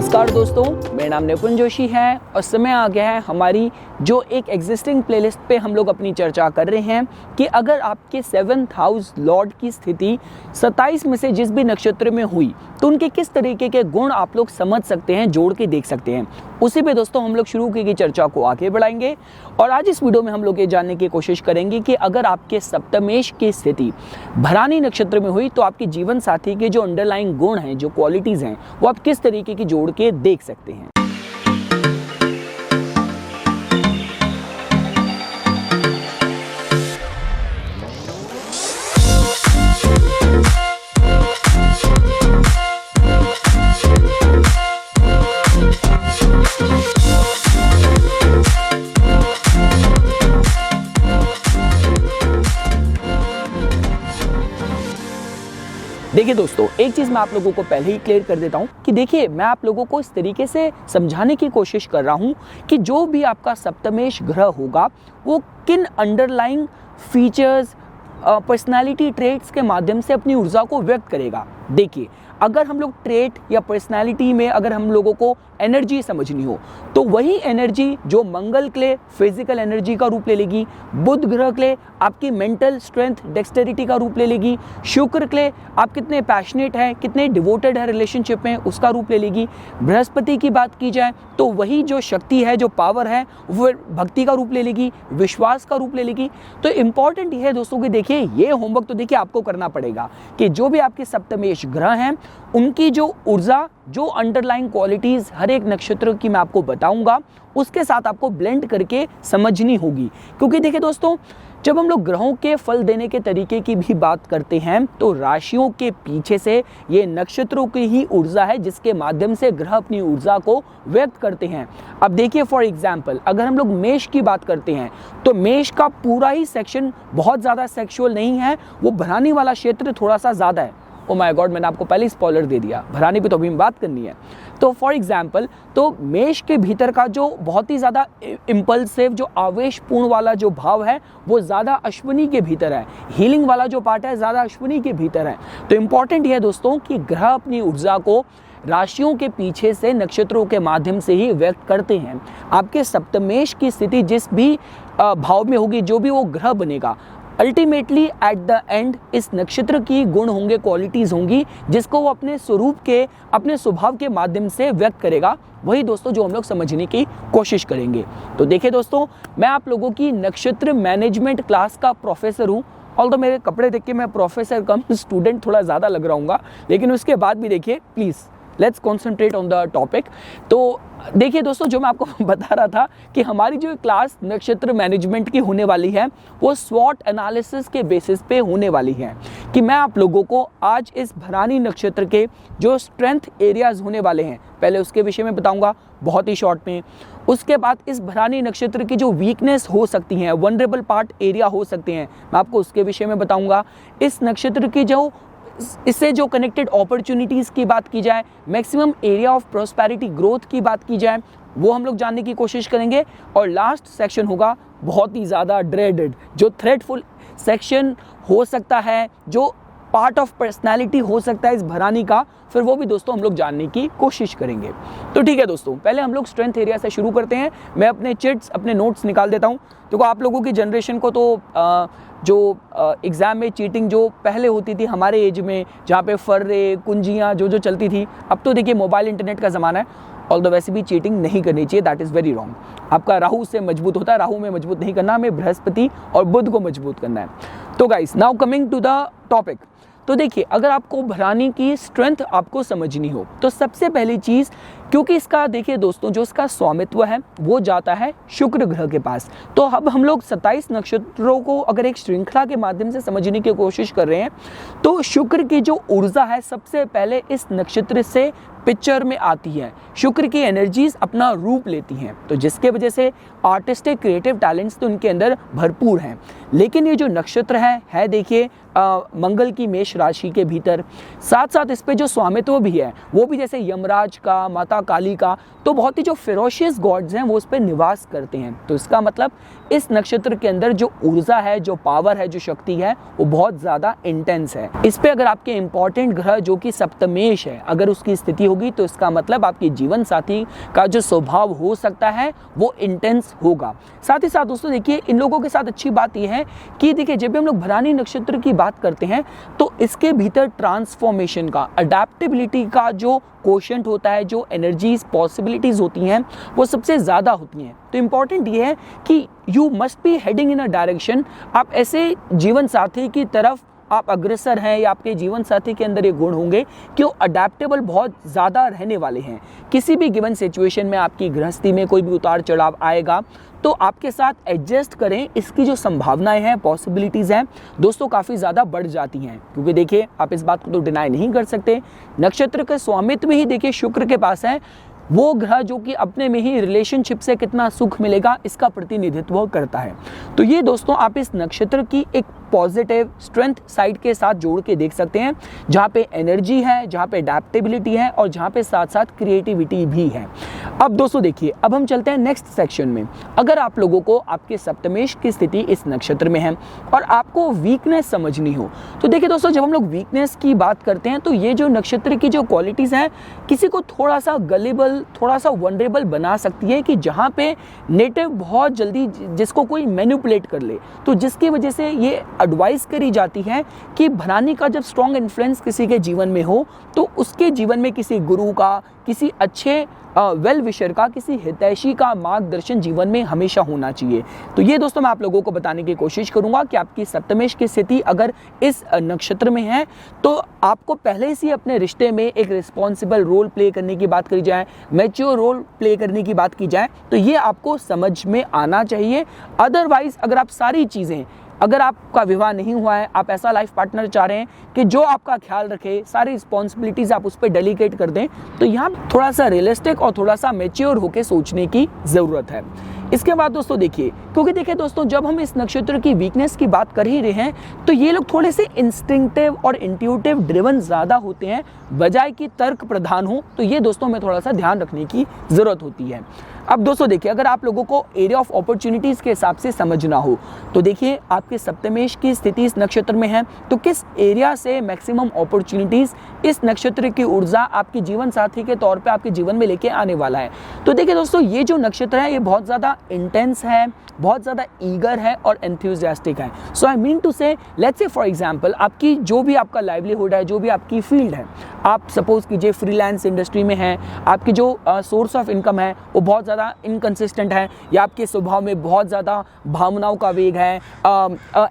नमस्कार दोस्तों, मेरा नाम निपुण जोशी है और समय आ गया है हमारी जो एक एग्जिस्टिंग प्लेलिस्ट पे हम लोग अपनी चर्चा कर रहे हैं कि अगर आपके 7th हाउस लॉर्ड की स्थिति 27 में से जिस भी नक्षत्र में हुई तो उनके किस तरीके के गुण आप लोग समझ सकते हैं, जोड़ के देख सकते हैं। उसी पे दोस्तों हम लोग शुरू की गई चर्चा को आगे बढ़ाएंगे और आज इस वीडियो में हम लोग ये जानने की कोशिश करेंगे कि अगर आपके सप्तमेश की स्थिति भरानी नक्षत्र में हुई तो आपके जीवन साथी के जो अंडरलाइंग गुण हैं, जो क्वालिटीज हैं, वो आप किस तरीके की जोड़ के देख सकते हैं। देखिए दोस्तों, एक चीज़ मैं आप लोगों को पहले ही क्लियर कर देता हूं कि देखिए, मैं आप लोगों को इस तरीके से समझाने की कोशिश कर रहा हूं कि जो भी आपका सप्तमेश ग्रह होगा वो किन अंडरलाइंग फीचर्स, पर्सनालिटी ट्रेट्स के माध्यम से अपनी ऊर्जा को व्यक्त करेगा। देखिए, अगर हम लोग ट्रेट या पर्सनालिटी में अगर हम लोगों को एनर्जी समझनी हो तो वही एनर्जी जो मंगल के लिए फिजिकल एनर्जी का रूप ले लेगी, बुध ग्रह के लिए आपकी मेंटल स्ट्रेंथ, डेक्सटेरिटी का रूप ले लेगी, शुक्र के लिए आप कितने पैशनेट हैं, कितने डिवोटेड है रिलेशनशिप में, उसका रूप ले लेगी। बृहस्पति की बात की जाए तो वही जो शक्ति है, जो पावर है, वो भक्ति का रूप ले लेगी, विश्वास का रूप ले लेगी। तो इंपॉर्टेंट ये है दोस्तों कि देखिए, ये होमवर्क तो देखिए आपको करना पड़ेगा कि जो भी आपके सप्तमेश ग्रह हैं उनकी जो ऊर्जा, जो अंडरलाइंग क्वालिटीज हर एक नक्षत्र की मैं आपको बताऊंगा, उसके साथ आपको ब्लेंड करके समझनी होगी। क्योंकि देखिए दोस्तों, जब हम लोग ग्रहों के फल देने के तरीके की भी बात करते हैं तो राशियों के पीछे से ये नक्षत्रों की ही ऊर्जा है जिसके माध्यम से ग्रह अपनी ऊर्जा को व्यक्त करते हैं। अब देखिए, फॉर एग्जाम्पल अगर हम लोग मेष की बात करते हैं तो मेष का पूरा ही सेक्शन बहुत ज़्यादा सेक्सुअल नहीं है, वो भरानी वाला क्षेत्र थोड़ा सा ज़्यादा है। ओ माय गॉड, मैंने आपको पहले स्पॉइलर दे दिया, भरानी पे तो अभी बात करनी है। तो फॉर एग्जाम्पल, तो मेष के भीतर का जो बहुत ही ज़्यादा इम्पल्सिव, जो आवेशपूर्ण वाला जो भाव है वो ज़्यादा अश्विनी के भीतर है। हीलिंग वाला जो पार्ट है ज़्यादा अश्विनी के भीतर है। तो इम्पॉर्टेंट ये है दोस्तों कि ग्रह अपनी ऊर्जा को राशियों के पीछे से नक्षत्रों के माध्यम से ही व्यक्त करते हैं। आपके सप्तमेश की स्थिति जिस भी भाव में होगी, जो भी वो ग्रह बनेगा, अल्टीमेटली एट द एंड इस नक्षत्र की गुण होंगे, क्वालिटीज होंगी जिसको वो अपने स्वरूप के, अपने स्वभाव के माध्यम से व्यक्त करेगा। वही दोस्तों जो हम लोग समझने की कोशिश करेंगे। तो देखिए दोस्तों, मैं आप लोगों की नक्षत्र मैनेजमेंट क्लास का प्रोफेसर हूँ। ऑल्दो मेरे कपड़े देख के मैं प्रोफेसर कम स्टूडेंट थोड़ा ज़्यादा लग रहा हूँगा, लेकिन उसके बाद भी देखिए, please let's concentrate on the topic. तो देखिए दोस्तों, जो मैं आपको बता रहा था कि हमारी जो क्लास नक्षत्र मैनेजमेंट की होने वाली है वो स्वॉट एनालिसिस के बेसिस पे होने वाली है कि मैं आप लोगों को आज इस भरानी नक्षत्र के जो स्ट्रेंथ एरियाज होने वाले हैं, पहले उसके विषय में बताऊंगा बहुत ही शॉर्ट में। उसके बाद इस भरानी नक्षत्र की जो वीकनेस हो सकती हैं, वनरेबल पार्ट एरिया हो सकते हैं, मैं आपको उसके विषय में बताऊंगा। इस नक्षत्र की जो इससे जो कनेक्टेड अपॉर्चुनिटीज़ की बात की जाए, maximum area of prosperity growth की बात की जाए, वो हम लोग जानने की कोशिश करेंगे। और लास्ट सेक्शन होगा बहुत ही ज़्यादा ड्रेडेड, जो थ्रेटफुल सेक्शन हो सकता है, जो पार्ट ऑफ पर्सनैलिटी हो सकता है इस भरानी का, फिर वो भी दोस्तों हम लोग जानने की कोशिश करेंगे। तो ठीक है दोस्तों, पहले हम लोग स्ट्रेंथ एरिया से शुरू करते हैं। मैं अपने चिट्स, अपने नोट्स निकाल देता हूँ। देखो, आप लोगों की जनरेशन को तो जो एग्ज़ाम में चीटिंग जो पहले होती थी हमारे एज में, जहाँ पे फर्रे, कुंजियाँ जो चलती थी, अब तो देखिए मोबाइल इंटरनेट का ज़माना है। ऑल्दो वैसे भी चीटिंग नहीं करनी चाहिए, दैट इज़ वेरी रॉन्ग। आपका राहु से मजबूत होता है, राहु में मजबूत नहीं करना, हमें बृहस्पति और बुध को मजबूत करना है। तो guys, now coming to the topic. तो देखिए, अगर आपको भरानी की स्ट्रेंथ आपको समझनी हो तो सबसे पहली चीज़, क्योंकि इसका देखिए दोस्तों, जो इसका स्वामित्व है वो जाता है शुक्र ग्रह के पास। तो अब हम लोग 27 नक्षत्रों को अगर एक श्रृंखला के माध्यम से समझने की कोशिश कर रहे हैं तो शुक्र की जो ऊर्जा है सबसे पहले इस नक्षत्र से पिक्चर में आती है। शुक्र की एनर्जीज अपना रूप लेती हैं, तो जिसके वजह से आर्टिस्टिक क्रिएटिव टैलेंट्स तो उनके अंदर भरपूर हैं। लेकिन ये जो नक्षत्र है देखिए मंगल की मेष राशि के भीतर, साथ साथ इस पे जो स्वामित्व भी है वो भी जैसे यमराज का, माता काली का, तो बहुत ही जो फेरोशियस गॉड्स हैं वो उस पर निवास करते हैं। तो इसका मतलब इस नक्षत्र के अंदर जो ऊर्जा है, जो पावर है, जो शक्ति है, वो बहुत ज़्यादा इंटेंस है। इस पे अगर आपके इंपॉर्टेंट ग्रह जो कि सप्तमेश है, अगर उसकी स्थिति होगी तो इसका मतलब आपके जीवन साथी का जो स्वभाव हो सकता है वो इंटेंस होगा। साथ ही साथ दोस्तों देखिए, इन लोगों के साथ अच्छी बात यह है कि देखिए जब भी हम लोग भरानी नक्षत्र की बात करते हैं तो इसके भीतर ट्रांसफॉर्मेशन का, अडेप्टेबिलिटी का जो कोशेंट होता है, जो एनर्जीज पॉसिबिलिटीज होती हैं वो सबसे ज़्यादा होती हैं। तो इम्पॉर्टेंट ये है कि you must be heading in a direction, आप ऐसे जीवन साथी की तरफ आप अग्रसर हैं या आपके जीवन साथी के अंदर ये गुण होंगे कि वो अडेप्टेबल बहुत ज़्यादा रहने वाले हैं। किसी भी गिवन सिचुएशन में आपकी गृहस्थी में कोई भी उतार चढ़ाव आएगा तो आपके साथ एडजस्ट करें, इसकी जो संभावनाएं हैं, पॉसिबिलिटीज़ हैं दोस्तों काफ़ी ज़्यादा बढ़ जाती हैं। क्योंकि देखिए आप इस बात को तो डिनाई नहीं कर सकते, नक्षत्र के स्वामित्व में ही देखिए शुक्र के पास है, वो ग्रह जो कि अपने में ही रिलेशनशिप से कितना सुख मिलेगा इसका प्रतिनिधित्व करता है। तो ये दोस्तों आप इस नक्षत्र की एक पॉजिटिव स्ट्रेंथ साइड के साथ जोड़ के देख सकते हैं, जहाँ पे एनर्जी है, जहाँ पे अडेप्टेबिलिटी है और जहाँ पे साथ साथ क्रिएटिविटी भी है। अब दोस्तों देखिए, अब हम चलते हैं नेक्स्ट सेक्शन में। अगर आप लोगों को आपके सप्तमेश की स्थिति इस नक्षत्र में है और आपको वीकनेस समझनी हो तो देखिए दोस्तों, जब हम लोग वीकनेस की बात करते हैं तो ये जो नक्षत्र की जो क्वालिटीज़ हैं किसी को थोड़ा सा गलेबल, थोड़ा सा वनरेबल बना सकती है कि जहाँ पे नेटिव बहुत जल्दी जिसको कोई मैनिपुलेट कर ले, तो जिसकी वजह से ये एडवाइस करी जाती है कि भरानी का जब स्ट्रॉन्ग इन्फ्लुएंस किसी के जीवन में हो तो उसके जीवन में किसी गुरु का, किसी अच्छे वेल विशर का, किसी हितैषी का मार्गदर्शन जीवन में हमेशा होना चाहिए। तो ये दोस्तों मैं आप लोगों को बताने की कोशिश करूंगा कि आपकी सप्तमेश की स्थिति अगर इस नक्षत्र में है तो आपको पहले से अपने रिश्ते में एक रिस्पॉन्सिबल रोल प्ले करने की बात करी जाए, मैच्योर रोल प्ले करने की बात की जाए तो ये आपको समझ में आना चाहिए। अदरवाइज अगर आप सारी चीज़ें, अगर आपका विवाह नहीं हुआ है, आप ऐसा लाइफ पार्टनर चाह रहे हैं कि जो आपका ख्याल रखे, सारी रिस्पॉन्सिबिलिटीज आप उस पर डेलीकेट कर दें, तो यहाँ थोड़ा सा रियलिस्टिक और थोड़ा सा मैच्योर होकर सोचने की ज़रूरत है। इसके बाद दोस्तों देखिए, क्योंकि देखिए दोस्तों जब हम इस नक्षत्र की वीकनेस की बात कर ही रहे हैं तो ये लोग थोड़े से इंस्टिंक्टिव और इंट्यूटिव ड्रिवन ज़्यादा होते हैं बजाय कि तर्क प्रधान हो। तो ये दोस्तों में थोड़ा सा ध्यान रखने की ज़रूरत होती है। अब दोस्तों देखिए, अगर आप लोगों को एरिया ऑफ अपॉर्चुनिटीज़ के हिसाब से समझना हो तो देखिए आपके सप्तमेश की स्थिति इस नक्षत्र में है तो किस एरिया से मैक्सिमम अपॉर्चुनिटीज़ इस नक्षत्र की ऊर्जा आपके जीवन साथी के तौर पे आपके जीवन में लेके आने वाला है। तो देखिए दोस्तों, ये जो नक्षत्र है ये बहुत ज़्यादा इंटेंस है, बहुत ज़्यादा ईगर है और एंथुसियास्टिक है। सो आई मीन टू से, लेट्स से फॉर एग्जांपल आपकी जो भी आपका लाइवलीहुड है, जो भी आपकी फील्ड है, आप सपोज कीजिए फ्रीलांस इंडस्ट्री में है, आपकी जो सोर्स ऑफ इनकम है वो बहुत ज़्यादा इनकंसिस्टेंट है या आपके स्वभाव में बहुत ज़्यादा भावनाओं का वेग है,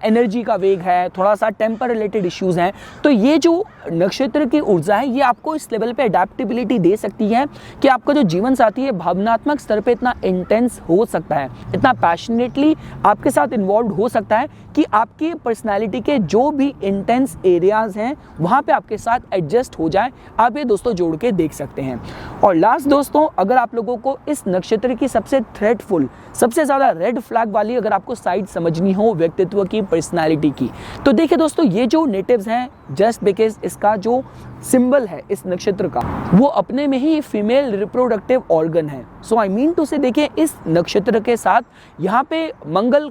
एनर्जी का वेग है, थोड़ा सा टेम्पर रिलेटेड इश्यूज़ हैं, तो ये जो नक्षत्र की ऊर्जा है ये आपको इस लेवल पे अडेप्टेबिलिटी दे सकती है कि आपका जो जीवन साथी है भावनात्मक स्तर पे इतना इंटेंस हो सकता है, इतना पैशनेटली आपके साथ इन्वॉल्व हो सकता है कि आपकी पर्सनालिटी के जो भी इंटेंस एरियाज हैं वहाँ पे आपके साथ एडजस्ट हो जाए। आप ये दोस्तों जोड़ के देख सकते हैं। और लास्ट दोस्तों, अगर आप लोगों को इस नक्षत्र की सबसे थ्रेटफुल, सबसे ज़्यादा रेड फ्लैग वाली अगर आपको साइड समझनी हो व्यक्तित्व की, पर्सनालिटी की, तो देखिए दोस्तों ये जो नेटिव्स हैं, जस्ट बिकॉज इसका जो सिंबल है इस नक्षत्र का वो अपने में ही फीमेल रिप्रोडक्टिव ऑर्गन है। सो आई मीन टू से देखिए इस नक्षत्र के साथ यहाँ पे मंगल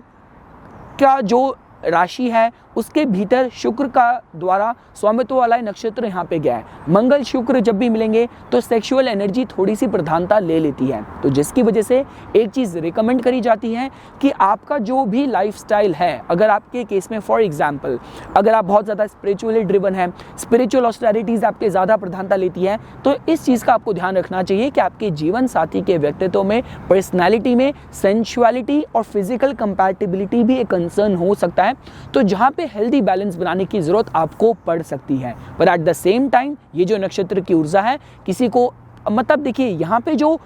का जो राशि है उसके भीतर शुक्र का द्वारा स्वामित्व वाला नक्षत्र यहाँ पे गया है। मंगल शुक्र जब भी मिलेंगे तो सेक्सुअल एनर्जी थोड़ी सी प्रधानता ले लेती है, तो जिसकी वजह से एक चीज़ रिकमेंड करी जाती है कि आपका जो भी लाइफस्टाइल है, अगर आपके केस में फॉर एग्जांपल अगर आप बहुत ज़्यादा स्पिरिचुअली ड्रिवन है, स्पिरिचुअल ऑस्टेरिटीज़ आपके ज़्यादा प्रधानता लेती है, तो इस चीज़ का आपको ध्यान रखना चाहिए कि आपके जीवन साथी के व्यक्तित्व में, पर्सनैलिटी में सेंशुअलिटी और फिजिकल कंपैटिबिलिटी भी एक कंसर्न हो सकता है। तो जहाँ पे हेल्दी बैलेंस बनाने की जरूरत आपको पड़ सकती है, पर एट द सेम टाइम ये जो नक्षत्र की ऊर्जा है किसी को, मतलब देखिए यहाँ पे जो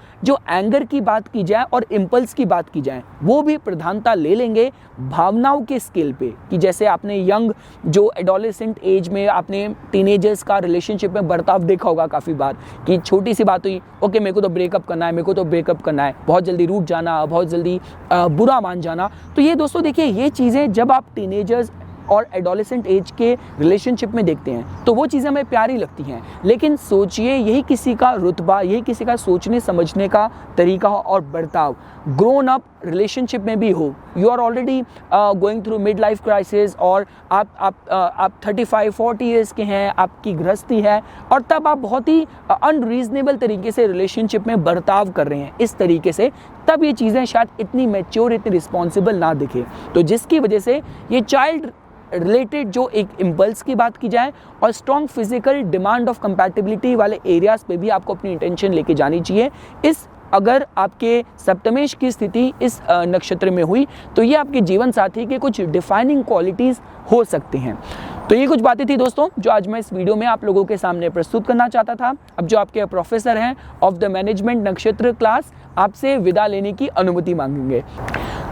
एंगर की बात की जाए और इम्पल्स की बात की जाए वो भी प्रधानता ले लेंगे भावनाओं के स्केल पे, कि जैसे आपने यंग जो एडोलेसेंट एज में आपने टीनेजर्स का रिलेशनशिप में बर्ताव देखा होगा काफ़ी बार कि छोटी सी बात हुई, ओके मेरे को तो ब्रेकअप करना है, मेरे को तो ब्रेकअप करना है, बहुत जल्दी रूठ जाना, बहुत जल्दी बुरा मान जाना। तो ये दोस्तों देखिए ये चीज़ें जब आप टीनेजर्स और एडोलेसेंट एज के रिलेशनशिप में देखते हैं तो वो चीज़ें हमें प्यारी लगती हैं। लेकिन सोचिए यही किसी का रुतबा, यही किसी का सोचने समझने का तरीका और बर्ताव ग्रोन अप रिलेशनशिप में भी हो। You are already going through mid life crisis और आप 35-40 ईयर्स के हैं, आपकी गृहस्थी है और तब आप बहुत ही अनरीजनेबल तरीके से रिलेशनशिप में बर्ताव कर रहे हैं इस तरीके से, तब ये चीज़ें शायद इतनी मैच्योर, इतनी रिस्पॉन्सिबल ना दिखे। तो जिसकी वजह से ये चाइल्ड रिलेटेड जो एक इम्पल्स की बात की जाए और strong physical demand of compatibility वाले एरियाज पे भी आपको अपनी इंटेंशन लेके जानी चाहिए। इस अगर आपके सप्तमेश की स्थिति इस नक्षत्र में हुई तो ये आपके जीवन साथी के कुछ डिफाइनिंग क्वालिटीज़ हो सकती हैं। तो ये कुछ बातें थी दोस्तों जो आज मैं इस वीडियो में आप लोगों के सामने प्रस्तुत करना चाहता था। अब जो आपके प्रोफेसर हैं ऑफ द मैनेजमेंट नक्षत्र क्लास आपसे विदा लेने की अनुमति मांगेंगे।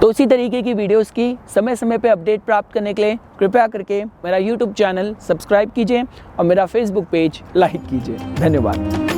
तो इसी तरीके की वीडियोस की समय समय पे अपडेट प्राप्त करने के लिए कृपया करके मेरा YouTube चैनल सब्सक्राइब कीजिए और मेरा Facebook पेज लाइक कीजिए। धन्यवाद।